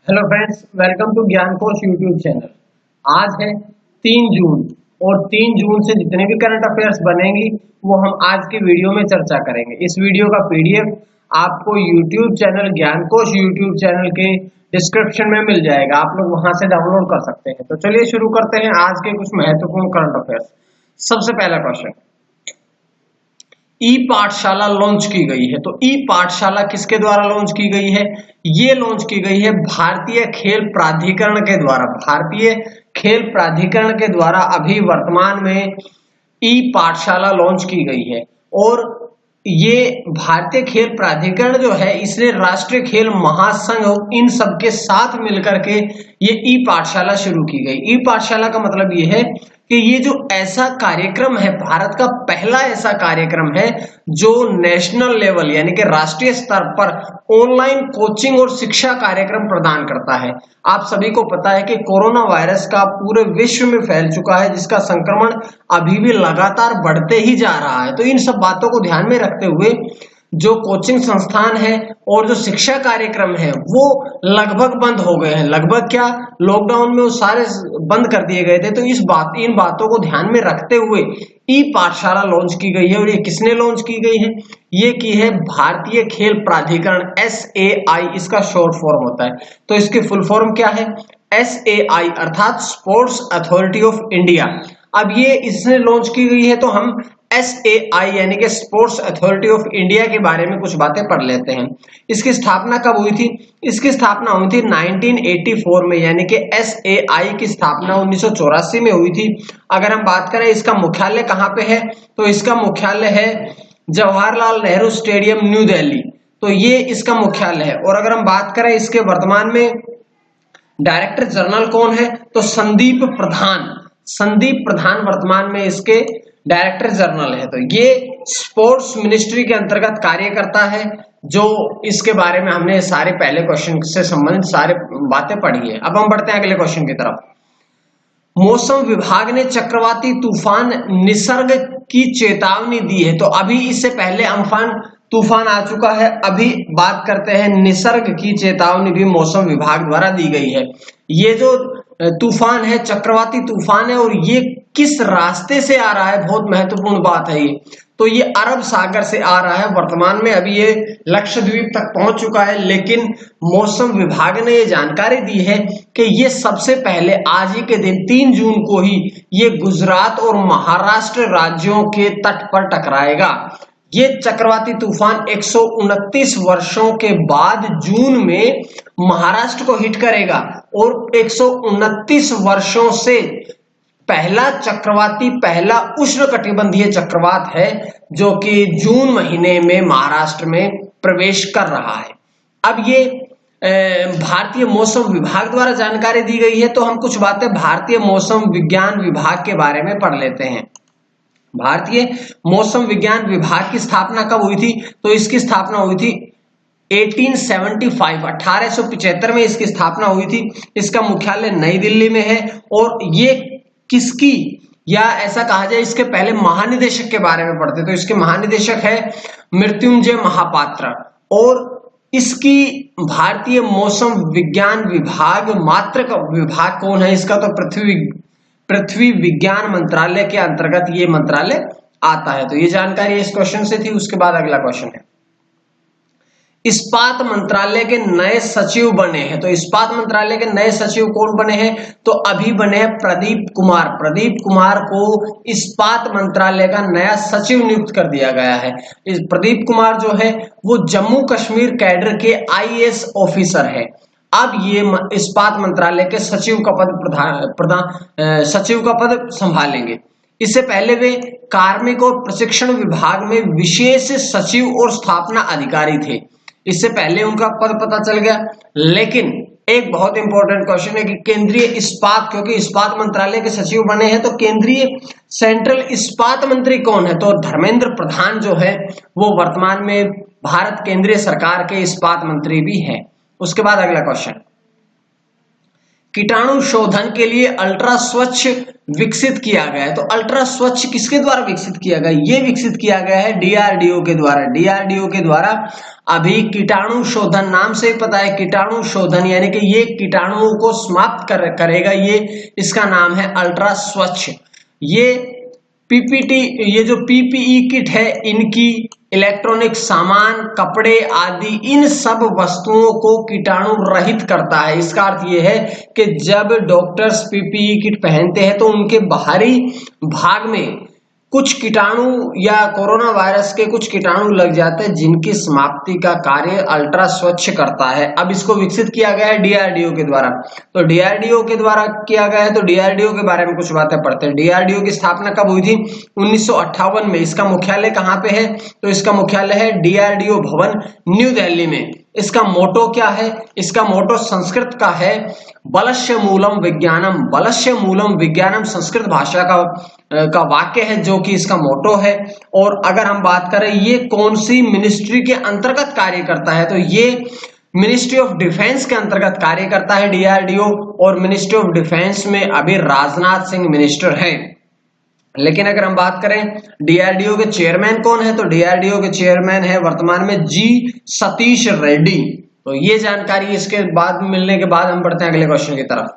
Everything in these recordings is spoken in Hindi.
हेलो फ्रेंड्स, वेलकम टू ज्ञान कोश यूट्यूब चैनल। आज है 3 जून और 3 जून से जितने भी करंट अफेयर्स बनेंगी वो हम आज की वीडियो में चर्चा करेंगे। इस वीडियो का पीडीएफ आपको यूट्यूब चैनल ज्ञान कोश यूट्यूब चैनल के डिस्क्रिप्शन में मिल जाएगा, आप लोग वहां से डाउनलोड कर सकते हैं। तो चलिए शुरू करते हैं आज के कुछ महत्वपूर्ण करंट अफेयर्स। सबसे पहला क्वेश्चन, ई पाठशाला लॉन्च की गई है। तो ई पाठशाला किसके द्वारा लॉन्च की गई है? ये लॉन्च की गई है भारतीय खेल प्राधिकरण के द्वारा। भारतीय खेल प्राधिकरण के द्वारा अभी वर्तमान में ई पाठशाला लॉन्च की गई है। और ये भारतीय खेल प्राधिकरण जो है, इसने राष्ट्रीय खेल महासंघ इन सब के साथ मिलकर के ये ई पाठशाला शुरू की गई। ई पाठशाला का मतलब ये है कि ये जो ऐसा कार्यक्रम है, भारत का पहला ऐसा कार्यक्रम है जो नेशनल लेवल यानी कि राष्ट्रीय स्तर पर ऑनलाइन कोचिंग और शिक्षा कार्यक्रम प्रदान करता है। आप सभी को पता है कि कोरोना वायरस का पूरे विश्व में फैल चुका है, जिसका संक्रमण अभी भी लगातार बढ़ते ही जा रहा है। तो इन सब बातों को ध्यान में रखते हुए जो कोचिंग संस्थान है और जो शिक्षा कार्यक्रम है वो लगभग बंद हो गए हैं। लगभग क्या, लॉकडाउन में वो सारे बंद कर दिए गए थे। तो इन बातों को ध्यान में रखते हुए ई पाठशाला लॉन्च की गई है। और ये किसने लॉन्च की गई है? ये की है भारतीय खेल प्राधिकरण, SAI इसका शॉर्ट फॉर्म होता है। तो इसकी फुल फॉर्म क्या है? SAI अर्थात स्पोर्ट्स अथॉरिटी ऑफ इंडिया। अब ये इसने लॉन्च की गई है तो हम SAI यानी कि स्पोर्ट्स अथॉरिटी ऑफ इंडिया के बारे में कुछ बातें पढ़ लेते हैं। इसकी स्थापना कब हुई थी? इसकी स्थापना हुई थी 1984 में, यानी कि SAI की स्थापना 1984 में हुई थी। अगर हम बात करें इसका मुख्यालय कहाँ पे है, तो इसका मुख्यालय है जवाहरलाल नेहरू स्टेडियम, न्यू दिल्ली। तो ये इसका मुख्यालय है। और अगर हम बात करें इसके वर्तमान में डायरेक्टर जनरल कौन है, तो संदीप प्रधान वर्तमान में इसके डायरेक्टर जनरल है। तो ये स्पोर्ट्स मिनिस्ट्री के अंतर्गत कार्य करता है। जो इसके बारे में हमने सारे पहले क्वेश्चन से संबंधित सारे बातें पढ़ी है। अब हम बढ़ते हैं अगले क्वेश्चन की तरफ। मौसम विभाग ने चक्रवाती तूफान निसर्ग की चेतावनी दी है। तो अभी इससे पहले अम्फान तूफान आ चुका है, अभी बात करते हैं निसर्ग की चेतावनी भी मौसम विभाग द्वारा दी गई है। ये जो तूफान है चक्रवाती तूफान है, और ये किस रास्ते से आ रहा है, बहुत महत्वपूर्ण बात है ये। तो ये अरब सागर से आ रहा है। वर्तमान में अभी ये लक्षद्वीप तक पहुंच चुका है, लेकिन मौसम विभाग ने ये जानकारी दी है कि ये सबसे पहले आज ही के दिन 3 जून को ही ये गुजरात और महाराष्ट्र राज्यों के तट पर टकराएगा। ये चक्रवाती तूफान 129 वर्षों के बाद जून में महाराष्ट्र को हिट करेगा, और 129 वर्षों से पहला चक्रवाती, पहला उष्णकटिबंधीय चक्रवात है जो कि जून महीने में महाराष्ट्र में प्रवेश कर रहा है। अब ये भारतीय मौसम विभाग द्वारा जानकारी दी गई है। तो हम कुछ बातें भारतीय मौसम विज्ञान विभाग के बारे में पढ़ लेते हैं। भारतीय मौसम विज्ञान विभाग की स्थापना कब हुई थी? तो इसकी स्थापना हुई थी 1875 में इसकी स्थापना हुई थी। इसका मुख्यालय नई दिल्ली में है। और ये किसकी, या ऐसा कहा जाए इसके पहले महानिदेशक के बारे में पढ़ते, तो इसके महानिदेशक है मृत्युंजय महापात्र। और इसकी भारतीय मौसम विज्ञान विभाग मात्र का विभाग कौन है? इसका तो पृथ्वी विज्ञान मंत्रालय के अंतर्गत ये मंत्रालय आता है। तो ये जानकारी इस क्वेश्चन से थी। उसके बाद अगला क्वेश्चन है, इस्पात मंत्रालय के नए सचिव बने हैं। तो इस्पात मंत्रालय के नए सचिव कौन बने हैं? तो अभी बने हैं प्रदीप कुमार। प्रदीप कुमार को इस्पात मंत्रालय का नया सचिव नियुक्त कर दिया गया है। इस प्रदीप कुमार जो है वो जम्मू कश्मीर कैडर के IAS ऑफिसर है। अब ये इस्पात मंत्रालय के सचिव का पद संभालेंगे। इससे पहले वे कार्मिक और प्रशिक्षण विभाग में विशेष सचिव और स्थापना अधिकारी थे। इससे पहले उनका पद पता चल गया। लेकिन एक बहुत इंपॉर्टेंट क्वेश्चन है कि केंद्रीय इस्पात, क्योंकि इस्पात मंत्रालय के सचिव बने हैं, तो केंद्रीय सेंट्रल इस्पात मंत्री कौन है? तो धर्मेंद्र प्रधान जो है वो वर्तमान में भारत केंद्रीय सरकार के इस्पात मंत्री भी है। उसके बाद अगला क्वेश्चन, कीटाणु शोधन के लिए अल्ट्रा स्वच्छ विकसित किया गया है। तो अल्ट्रा स्वच्छ किसके द्वारा विकसित किया गया? ये विकसित किया गया है डीआरडीओ के द्वारा। डीआरडीओ के द्वारा अभी कीटाणु शोधन, नाम से ही पता है कीटाणु शोधन यानी कि ये कीटाणुओं को समाप्त करेगा, ये इसका नाम है अल्ट्रा स्वच्छ। ये पीपीटी, ये जो पीपीई किट है, इनकी इलेक्ट्रॉनिक सामान, कपड़े आदि, इन सब वस्तुओं को कीटाणु रहित करता है। इसका अर्थ यह है कि जब डॉक्टर्स पीपीई किट पहनते हैं तो उनके बाहरी भाग में कुछ कीटाणु या कोरोना वायरस के कुछ कीटाणु लग जाते हैं, जिनकी समाप्ति का कार्य अल्ट्रा स्वच्छ करता है। अब इसको विकसित किया गया है डीआरडीओ के द्वारा। तो डीआरडीओ के द्वारा किया गया है, तो डीआरडीओ के बारे में कुछ बातें पढ़ते हैं। डीआरडीओ की स्थापना कब हुई थी? 1958 में। इसका मुख्यालय कहाँ पे है? तो इसका मुख्यालय है डीआरडीओ भवन, न्यू दिल्ली में। इसका मोटो क्या है? इसका मोटो संस्कृत का है बलस्य मूलम विज्ञानम। बलस्य मूलम विज्ञानम संस्कृत भाषा का वाक्य है जो कि इसका मोटो है। और अगर हम बात करें ये कौन सी मिनिस्ट्री के अंतर्गत कार्य करता है, तो ये मिनिस्ट्री ऑफ डिफेंस के अंतर्गत कार्य करता है डीआरडीओ। और मिनिस्ट्री ऑफ डिफेंस में अभी राजनाथ सिंह मिनिस्टर है। लेकिन अगर हम बात करें डीआरडीओ के चेयरमैन कौन है, तो डीआरडीओ के चेयरमैन है वर्तमान में जी सतीश रेड्डी। तो ये जानकारी इसके बाद मिलने के बाद हम बढ़ते हैं अगले क्वेश्चन की तरफ।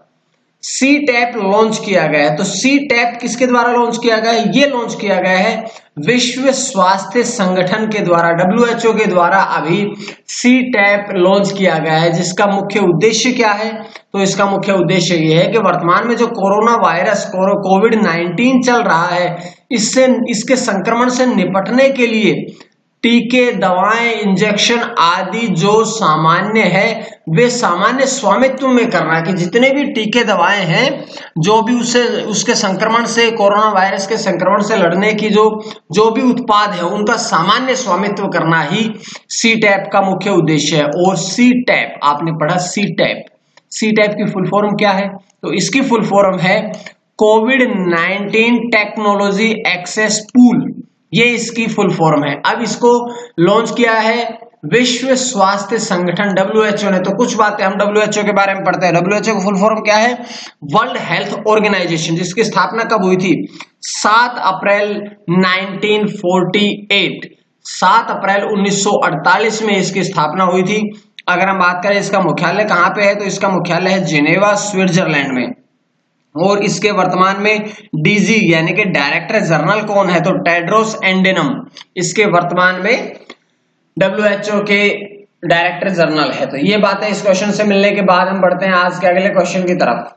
सी टैप लॉन्च किया गया है। तो सी टैप किसके द्वारा लॉन्च किया गया है? ये लॉन्च किया गया है विश्व स्वास्थ्य संगठन के द्वारा, डब्ल्यूएचओ के द्वारा अभी सी टैप लॉन्च किया गया है। जिसका मुख्य उद्देश्य क्या है? तो इसका मुख्य उद्देश्य ये है कि वर्तमान में जो कोरोना वायरस कोविड-19 चल रहा है, इसके संक्रमण से निपटने के लिए टीके, दवाएं, इंजेक्शन आदि जो सामान्य है वे सामान्य स्वामित्व में करना, कि जितने भी टीके, दवाएं हैं जो भी उसके संक्रमण से, कोरोना वायरस के संक्रमण से लड़ने की जो भी उत्पाद है उनका सामान्य स्वामित्व करना ही सी टैप का मुख्य उद्देश्य है। और सी टैप आपने पढ़ा, सी टैप, सी टैप की फुल फॉर्म क्या है? तो इसकी फुल फॉर्म है कोविड-19 टेक्नोलॉजी एक्सेस पूल। ये इसकी फुल फॉर्म है। अब इसको लॉन्च किया है विश्व स्वास्थ्य संगठन डब्ल्यूएचओ ने। तो कुछ बातें हम डब्ल्यूएचओ के बारे में पढ़ते हैं। डब्ल्यूएचओ की फुल फॉर्म क्या है? वर्ल्ड हेल्थ ऑर्गेनाइजेशन, जिसकी स्थापना कब हुई थी? 7 अप्रैल 1948, 7 अप्रैल 1948 में इसकी स्थापना हुई थी। अगर हम बात करें इसका मुख्यालय कहाँ पे है, तो इसका मुख्यालय है जिनेवा, स्विट्जरलैंड में। और इसके वर्तमान में डीजी यानी कि डायरेक्टर जनरल कौन है? तो टेड्रोस एडेनम इसके वर्तमान में डब्ल्यूएचओ के डायरेक्टर जनरल है। तो ये बातें इस क्वेश्चन से मिलने के बाद हम बढ़ते हैं आज के अगले क्वेश्चन की तरफ।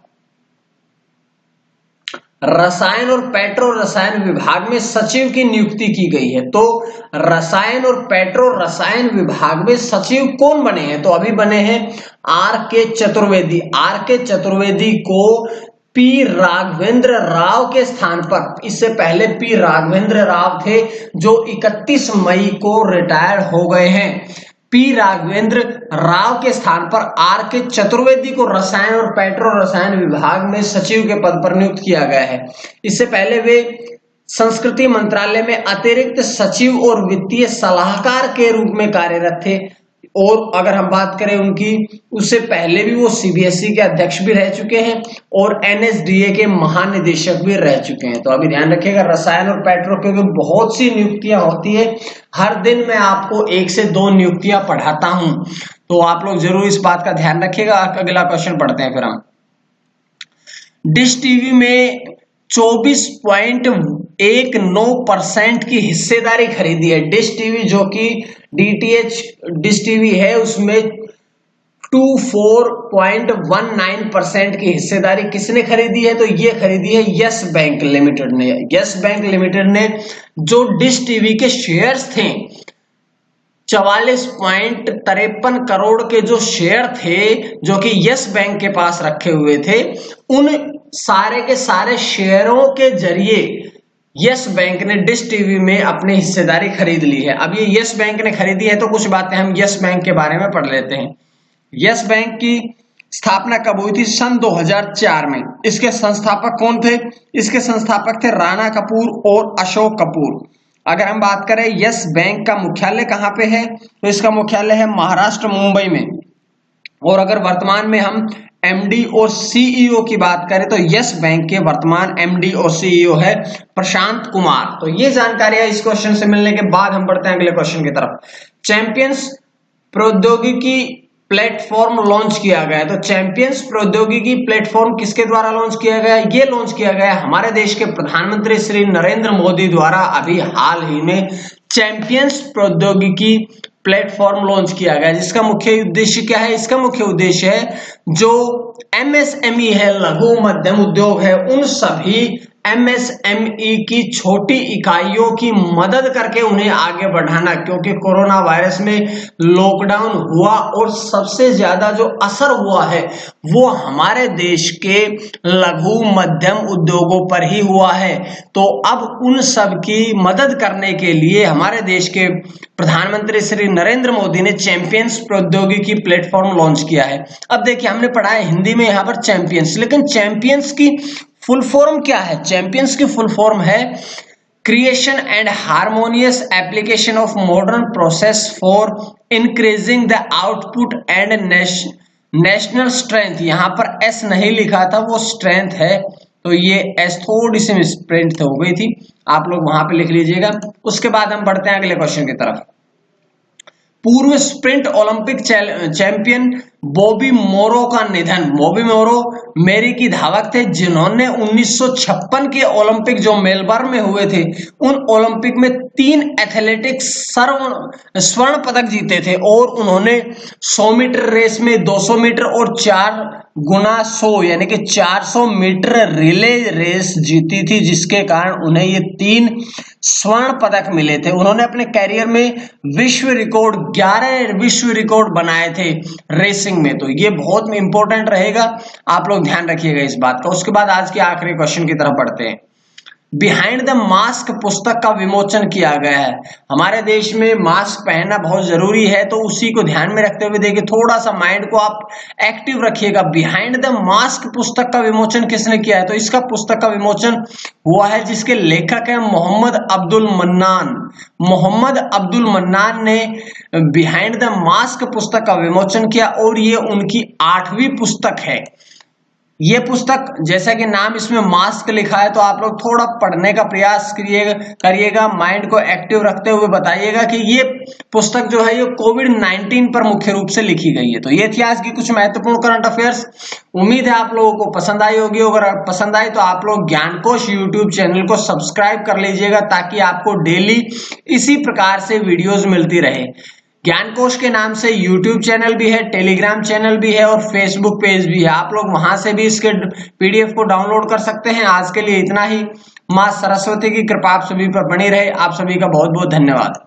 रसायन और पेट्रो रसायन विभाग में सचिव की नियुक्ति की गई है। तो रसायन और पेट्रो रसायन विभाग में सचिव कौन बने हैं? तो अभी बने हैं आर के चतुर्वेदी। आर के चतुर्वेदी को पी राघवेंद्र राव के स्थान पर, इससे पहले पी राघवेंद्र राव थे जो 31 मई को रिटायर हो गए हैं। पी राघवेंद्र राव के स्थान पर आर के चतुर्वेदी को रसायन और पेट्रो रसायन विभाग में सचिव के पद पर नियुक्त किया गया है। इससे पहले वे संस्कृति मंत्रालय में अतिरिक्त सचिव और वित्तीय सलाहकार के रूप में कार्यरत थे। और अगर हम बात करें उनकी, उससे पहले भी वो सीबीएसई के अध्यक्ष भी रह चुके हैं और एनएसडीए के महानिदेशक भी रह चुके हैं। तो अभी ध्यान रखिएगा, रसायन और पेट्रो के बहुत सी नियुक्तियां होती है। हर दिन मैं आपको 1 से 2 नियुक्तियां पढ़ाता हूं, तो आप लोग जरूर इस बात का ध्यान रखिएगा। अगला क्वेश्चन पढ़ते हैं फिर हम। डिश टीवी में 24.19% की हिस्सेदारी खरीदी है। डिश टीवी जो कि डीटीएच डिश टीवी है, उसमें 24.19% की हिस्सेदारी किसने खरीदी है? तो ये खरीदी है यस बैंक लिमिटेड ने। यस बैंक लिमिटेड ने जो डिश टीवी के शेयर्स थे, 44.53 करोड़ के जो शेयर थे जो कि यस बैंक के पास रखे हुए थे, उन सारे के सारे शेयरों के जरिए यस बैंक ने डिश टीवी में अपनी हिस्सेदारी खरीद ली है। अब ये यस बैंक ने खरीदी है तो कुछ बातें हम यस बैंक के बारे में पढ़ लेते हैं। यस बैंक की स्थापना कब हुई थी? सन 2004 में। इसके संस्थापक कौन थे? इसके संस्थापक थे राणा कपूर और अशोक कपूर। अगर हम बात करें यस बैंक का मुख्यालय कहां पे है, तो इसका मुख्यालय है महाराष्ट्र, मुंबई में। और अगर वर्तमान में हम एमडी और सीईओ की बात करें तो यस बैंक के वर्तमान एमडी और सीईओ है प्रशांत कुमार। तो ये जानकारियां इस क्वेश्चन से मिलने के बाद हम बढ़ते हैं अगले क्वेश्चन की तरफ। चैंपियंस प्रौद्योगिकी प्लेटफॉर्म लॉन्च किया गया है। तो चैंपियंस प्रौद्योगिकी प्लेटफॉर्म किसके द्वारा लॉन्च किया गया है? ये लॉन्च किया गया है हमारे देश के प्रधानमंत्री श्री नरेंद्र मोदी द्वारा अभी हाल ही में चैंपियंस प्रौद्योगिकी प्लेटफॉर्म लॉन्च किया गया, जिसका मुख्य उद्देश्य क्या है? इसका मुख्य उद्देश्य है जो एमएसएमई है, लघु मध्यम उद्योग है, उन सभी एमएसएमई की छोटी इकाइयों की मदद करके उन्हें आगे बढ़ाना, क्योंकि कोरोना वायरस में लॉकडाउन हुआ और सबसे ज्यादा जो असर हुआ है वो हमारे देश के लघु मध्यम उद्योगों पर ही हुआ है। तो अब उन सब की मदद करने के लिए हमारे देश के प्रधानमंत्री श्री नरेंद्र मोदी ने चैंपियंस प्रौद्योगिकी प्लेटफॉर्म लॉन्च किया है। अब देखिए हमने पढ़ा है हिंदी में यहाँ पर चैंपियंस, लेकिन चैंपियंस की फुल फॉर्म क्या है? चैंपियंस की फुल फॉर्म है creation and harmonious application of modern process for increasing the output and national strength. यहां पर एस नहीं लिखा था, वो स्ट्रेंथ है, तो ये एस थोड़ी सी मिसप्रिंट हो गई थी, आप लोग वहां पे लिख लीजिएगा। उसके बाद हम बढ़ते हैं अगले क्वेश्चन की तरफ। पूर्व स्प्रिंट ओलंपिक चैंपियन बॉबी मोरो का निधन। बॉबी मोरो मेरी की धावक थे जिन्होंने 1956 के ओलंपिक जो मेलबर्न में हुए थे, उन ओलंपिक में 3 एथलेटिक्स स्वर्ण पदक जीते थे और उन्होंने 100 मीटर रेस में 200 मीटर और 4 गुना 100 यानी कि 400 मीटर रिले रेस जीती थी, जिसके कारण उन्हें ये 3 स्वर्ण पदक मिले थे। उन्होंने अपने कैरियर में विश्व रिकॉर्ड 11 विश्व रिकॉर्ड बनाए थे रेसिंग में, तो ये बहुत इंपॉर्टेंट रहेगा, आप लोग ध्यान रखिएगा इस बात का। उसके बाद आज के आखिरी क्वेश्चन की तरफ बढ़ते हैं। बिहाइंड द मास्क पुस्तक का विमोचन किया गया है। हमारे देश में मास्क पहनना बहुत जरूरी है, तो उसी को ध्यान में रखते हुए देखिए, थोड़ा सा माइंड को आप एक्टिव रखिएगा। बिहाइंड द मास्क पुस्तक का विमोचन किसने किया है? तो इसका पुस्तक का विमोचन हुआ है जिसके लेखक है मोहम्मद अब्दुल मन्नान। मोहम्मद अब्दुल मन्नान ने बिहाइंड द मास्क पुस्तक का विमोचन किया और ये उनकी 8वीं पुस्तक है। ये पुस्तक, जैसा कि नाम इसमें मास्क लिखा है, तो आप लोग थोड़ा पढ़ने का प्रयास करिएगा, माइंड को एक्टिव रखते हुए बताइएगा कि ये पुस्तक जो है ये कोविड-19 पर मुख्य रूप से लिखी गई है। तो ये थी आज की कुछ महत्वपूर्ण करंट अफेयर्स। उम्मीद है आप लोगों को पसंद आई होगी। अगर पसंद आई तो आप लोग ज्ञानकोश यूट्यूब चैनल को सब्सक्राइब कर लीजिएगा, ताकि आपको डेली इसी प्रकार से वीडियोज मिलती रहे। ज्ञानकोश के नाम से यूट्यूब चैनल भी है, टेलीग्राम चैनल भी है और फेसबुक पेज भी है, आप लोग वहां से भी इसके पीडीएफ को डाउनलोड कर सकते हैं। आज के लिए इतना ही। मां सरस्वती की कृपा आप सभी पर बनी रहे। आप सभी का बहुत बहुत धन्यवाद।